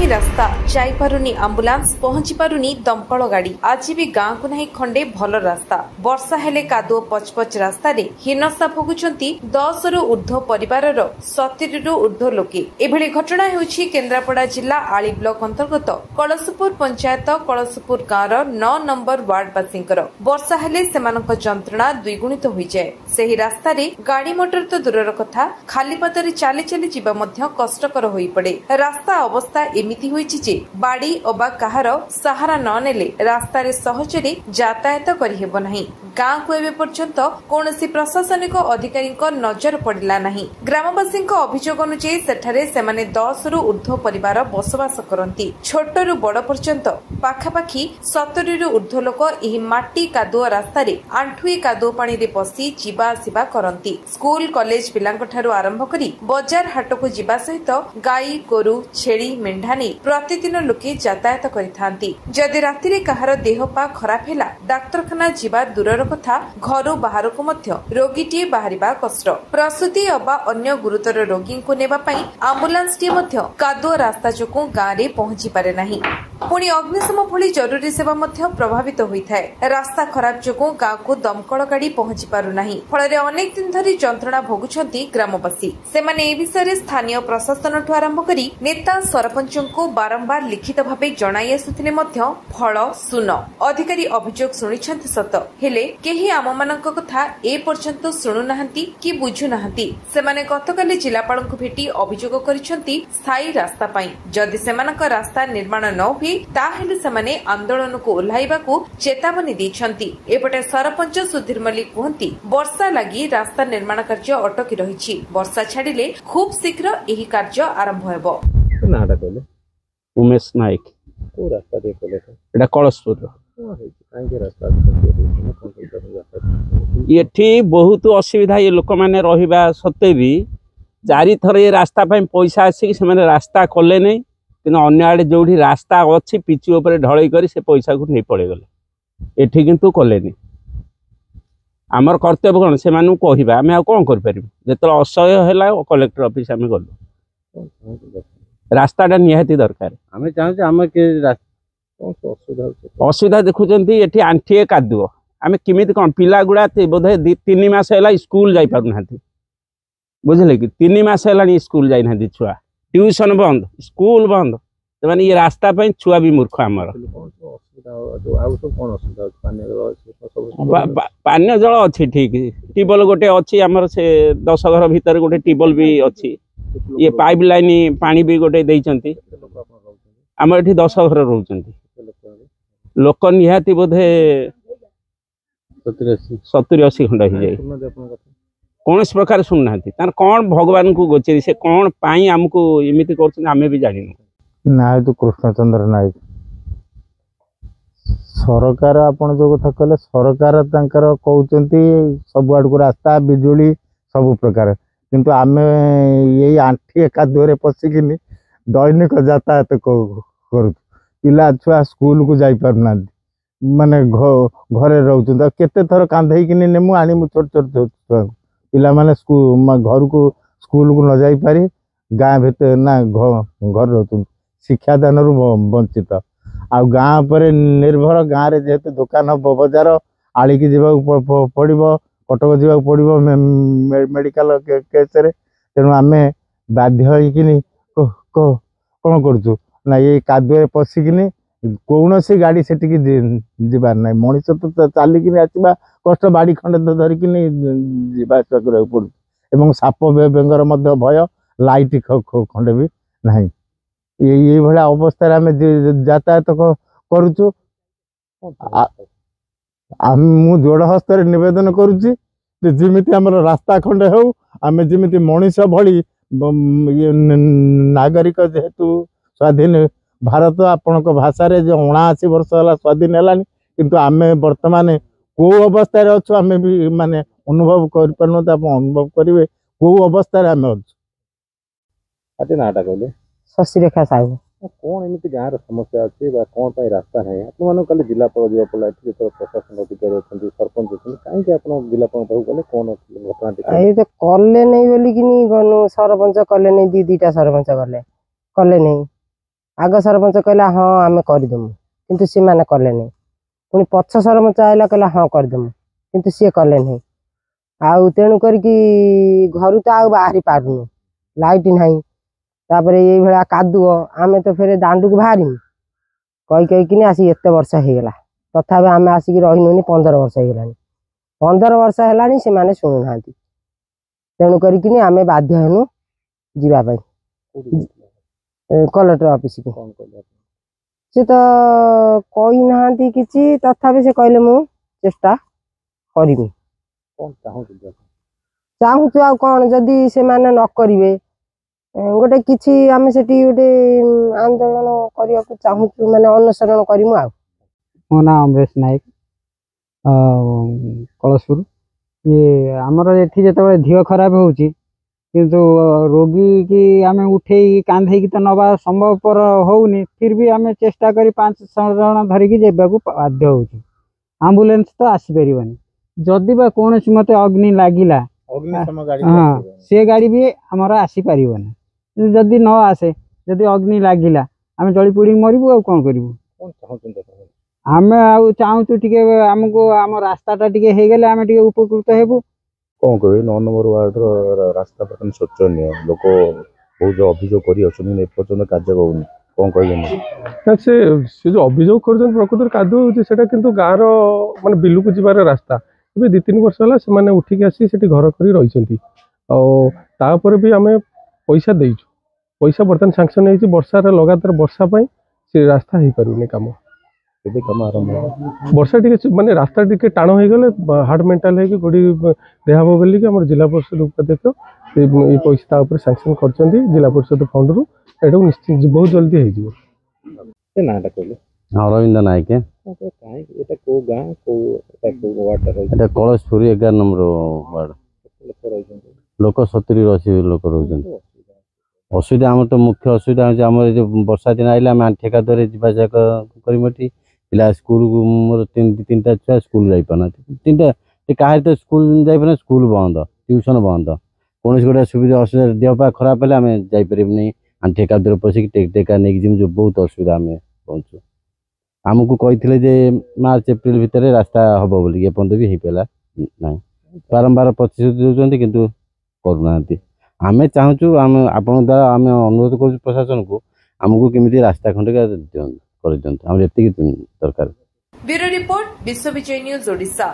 रास्ता जाइपारुनी आंबुलांस पहुंची पारुनी दमकल गाड़ी आज भी गाँव को नहीं खंडे भल रास्ता वर्षा हेले कादुओ पचपच रास्ता हीनस्था भोगुंट 10 रु ऊर्ध्व परिवार 70 रु ऊर्ध्व लोके एभली घटना होउछि केन्द्रापड़ा जिला आली ब्लॉक अंतर्गत कलसपुर पंचायत कलसपुर गाँव 9 नंबर वार्ड बासींकर वर्षा हेले सेमानक जंत्रणा द्विगुणित होई जाय। सेही रास्ता रे गाड़ी मोटर तो दूरर कथा खाली पदरे चाली चाली जीवा मध्य कष्टकर होई पड़े। रास्ता अवस्था एमिति होइछि जे बाड़ी अबा काहार सहारा न नेले रास्ता रे सहजरे यातायात करि हेबो नाही। गाँ को एबे पर्यंत कोनोसी प्रशासनिक अधिकारी नजर पड़िला नाही। ग्रामवासी अभियोग अनुसार सेठारे सेमाने 10 रु ऊर्ध्व परिवार बसवास करती। छोट रु बड़ पर्यंत पाखापाखी 70 रु ऊर्ध्व लोक एही माटी कादुओ रास्ता रे आंठुए कादुओ पानी रे पसी जीवा आसिबा करती। स्कूल कॉलेज पिलांक ठारू आरंभ करी बजार हाट को जीवा सहित गाई गोरु छेली मेंढा नहीं प्रतिदिन लोके यातायात करिथांती। जदि राति रे कहार देह पा खराब हैला डाक्तरखाना जीवा दूरर कथा घर बाहर को मध्य रोगीटी बाहरिबा कष्ट। प्रसूति अबा अन्य गुरुतर रोगी को नेबा पई आंबुलांस टी मध्य कादुओ रास्ता जोकु गाँ रे पहुंची पारे नाही। पुणी अग्निशम भली जरूरी सेवा मध्य प्रभावित होइथाय। रास्ता खराब जोकु गाँ को दमकल गाड़ी पहुंची पारु नाही। फଳରେ अनेक दिन धरी जंत्रणा भोगुछंती ग्रामवासी। सेमाने ए विषय स्थानीय प्रशासन ठु आरंभ करी नेता सरपंच को बारंबार लिखित भावे जणाई आसुथिले मध्य फल सुन। अधिकारी अभियोग शुणिछंती सत हेले केही आममानक कथा ए पर्यंत शुणु नाहंती कि बुझु नाहंती। सेमाने गतकाली जिलापालଙ୍କୁ भेटी अभियोग करिछंती स्थायी रास्ता पई जदि सेमानक रास्ता निर्माण न हुए ताहेले सेमाने आंदोलन को ओल्हाइबाकू चेतावनी दैछंती। एपटे सरपंच सुधीर मल्लिक कहंती वर्षा लागि रास्ता निर्माण कार्य अटकी रहिछि। वर्षा छाडिले खूब शीघ्र एही कार्य आरंभ हेबो। नाटा कहले उमेश नायक को रास्ता दे कहले एटा कलसपुर ये बहुत असुविधा ये लोक मैंने रहा सत्वे भी चारि थर ये रास्ता पैसा आसिक से रास्ता कले नहीं कि अन्य आड़े जो रास्ता अच्छी पिचु उपर ढलई कर से पैसा को नहीं पड़े गले एठी किंतु कले नहीं। आमर कर्तव्य कौन से कहवा आम कौन कर जो असह्य है कलेक्टर ऑफिस आम गलु रास्ताटा निहाती दरकार आम चाहूँ असुविधा देखुं ये आंठिए कादुओ आम किमी कौन पिला गुड़ा बोधे 2-3 मास है स्कूल जाई पारना बुझे कि 3 मास है स्कूल जाना छुआ ट्यूशन बंद स्कूल बंद तो ये रास्ता छुआ भी मूर्ख आमर पानी जल अच्छी ठीक ट्यूबवेल गोटे अच्छी आमर से 10 घर भितर गोटे ट्यूबवेल भी अच्छी ये पाइप लाइन पानी भी गोटे देइचंती आमर एठी 10 घर रहउचंती लोक निहाती बोधे 70-80 खंड हो जाए कौन प्रकार शुणुना कौन भगवान को गोचरी से कौन पाई आमको एमती कर भी जान ना तो कृष्णचंद्र नायक सरकार आपण जो कथा कहले सरकार कहते सब आड़ को रास्ता बिजुली सब प्रकार किंतु आम ये आंठी कादुअरे पशिकिनी दैनिक यातायात करूँ पिला छुआ स्कूल को जाई पारना माने घरे रोचे केते थर कांधे नेमु आनीमु छोट छोट छुआ पिला माने घर को स्कूल को न जाई पारी गाँ भीतर ना घर रोचे शिक्षादान वंचित आ गाँ पर निर्भर गाँव रे जेहेतु दुकान बजार आड़ी की जावाक पड़ो कटक जावाक पड़ो मेडिकल केस तेणु आम बाध्य होइकिनी कौन करूँ ना ये कादुए पशिकिनी कौन सी गाड़ी से जीवार ना मनीष तो चलिकी आसवा कष्ट बाड़ी खंडे तो धरिकी जावास पड़ू साप बेंगर भय लाइट खंडे भी ना ये भाया अवस्था आम यातायात करुचु मु जोड़ हस्त नवेदन करुच्ची जमी आम रास्ता खंडे हो आम जमी मनीष भली नागरिक जेहेतु स्वाधीन भारत आपण भाषा जो 79 वर्ष है स्वाधीन है किंतु आम बर्तमान कौ अवस्था अच्छु आम भी माने अनुभव कर अनुभव करेंगे कौ अवस्था आम अच्छे नाटा कहले शशिरेखा साहू कौन एमती गाँव समस्या अच्छी कौन रास्ता ना आपको कल जिलापाल जी पड़ा जो प्रशासन अधिकारी अच्छा सरपंच अच्छा कहीं जिलापाल गले कौन घटना ये तो कले नहीं बोलिकी गनु सरपंच कले नहीं 2-2टा सरपंच गले कले नहीं आग सरपंच कहला हाँ आम करदेमु किंतु सी मैंने कले नहीं पुणी पछ सरपंच आइला कहला हाँ करदेमु किंतु सी कले नहीं आउ तेणु करके घर तो आउ बाहरी पारुनु लाइट नहीं तापर ये भाया कादुओ आम तो फेर दांडू को बाहरी कही आसी एत वर्ष होगला तथापि आम आसिक रहीनु 15 वर्ष होगा 15 वर्ष है से माने शुणु ना तेणु करके आम बाध्य हेनु जीवाई कलेक्टर ऑफिस की सी तो कही ना कि तथापि से कहले मु चेष्टा करी चाहूँ आ कौन जदि से माने न करिवे गोटे किछि आमे सेठी गोटे आंदोलन करिया को चाहूँ माने अनुसरण करिमु आ मो ना अमरेश नायक कलशपुर ये आमर एठी जेतबे धियो खराब होउची किंतु रोगी की आमे उठे कांधे की तो नवा संभवपर होउनी फिर भी आमे चेष्टा करी 5-6 जन धरिकी जेबाकू बाध्य होउची एम्बुलेंस तो आसी परिबनी जदि बा कोनोसी मते अग्नि लागिला हाँ से गाड़ी भी आमर आसी परिबनी जदि न आसे जदि अग्नि लागिला आमे जली पोड़ी मरिबू आ कोन करिवू आमे आ चाहूँ टिके आमको आम रास्ताटा टिके हे गले आमे टिके उपकृत हेबू कौन कह 9 नंबर वार्ड रास्ता बर्तमान शोचनीय लोक बहुत अभियोग कर कार्य कौन कौन कह से जो अभियोग कर प्रकृत कादुआ होता किंतु गाँव मान बिलू को जीवार रास्ता ए 2-3 वर्ष है से उठिक आसी घर कर रही भी आम पैसा देचु पैसा बर्तमान सांक्शन हो वर्षार लगातार वर्षा से रास्ता हो पारे कम वर्षा टी माने रास्ता टी टाण हो गले हार्ट मेंटल है गोड़ी देहब बोलिक आम जिला परिषद उपाध्यक्ष ये पैसा सांक्शन कर जिला परिषद फंड रु एटा निश्चित बहुत जल्दी हो अरविंद नायक कलशपुर 11 नंबर वार्ड लोक 70-80 लोक रोज असुविधा आम तो मुख्य असुविधा आम वर्षा दिन आइले आम ठेका दर जावाजा कर पिला स्कूल मोर 3-3टा छुआ स्कूल जापाना 3टा कहा तो स्कूल जापाना स्कूल बंद ट्यूशन बंद कौन गोटे सुविधा असुविधा देहपा खराब है आम जापर नहीं ठेका दर पशिक टेका नहीं जिम जो बहुत असुविधा आम पहुँचु आमको कही मार्च एप्रिल भितर रास्ता हम बोलिक एपर्त भी हो पाला ना बारंबार प्रतिश्रुति दूसरी किंतु करूना आम चाहूँ आम आपण द्वारा आम अनुरोध कर प्रशासन को आमको केमी रास्ता खंडिका कर दिखाँ दरकार। ब्यूरो रिपोर्ट विश्व विजय न्यूज ओडिशा।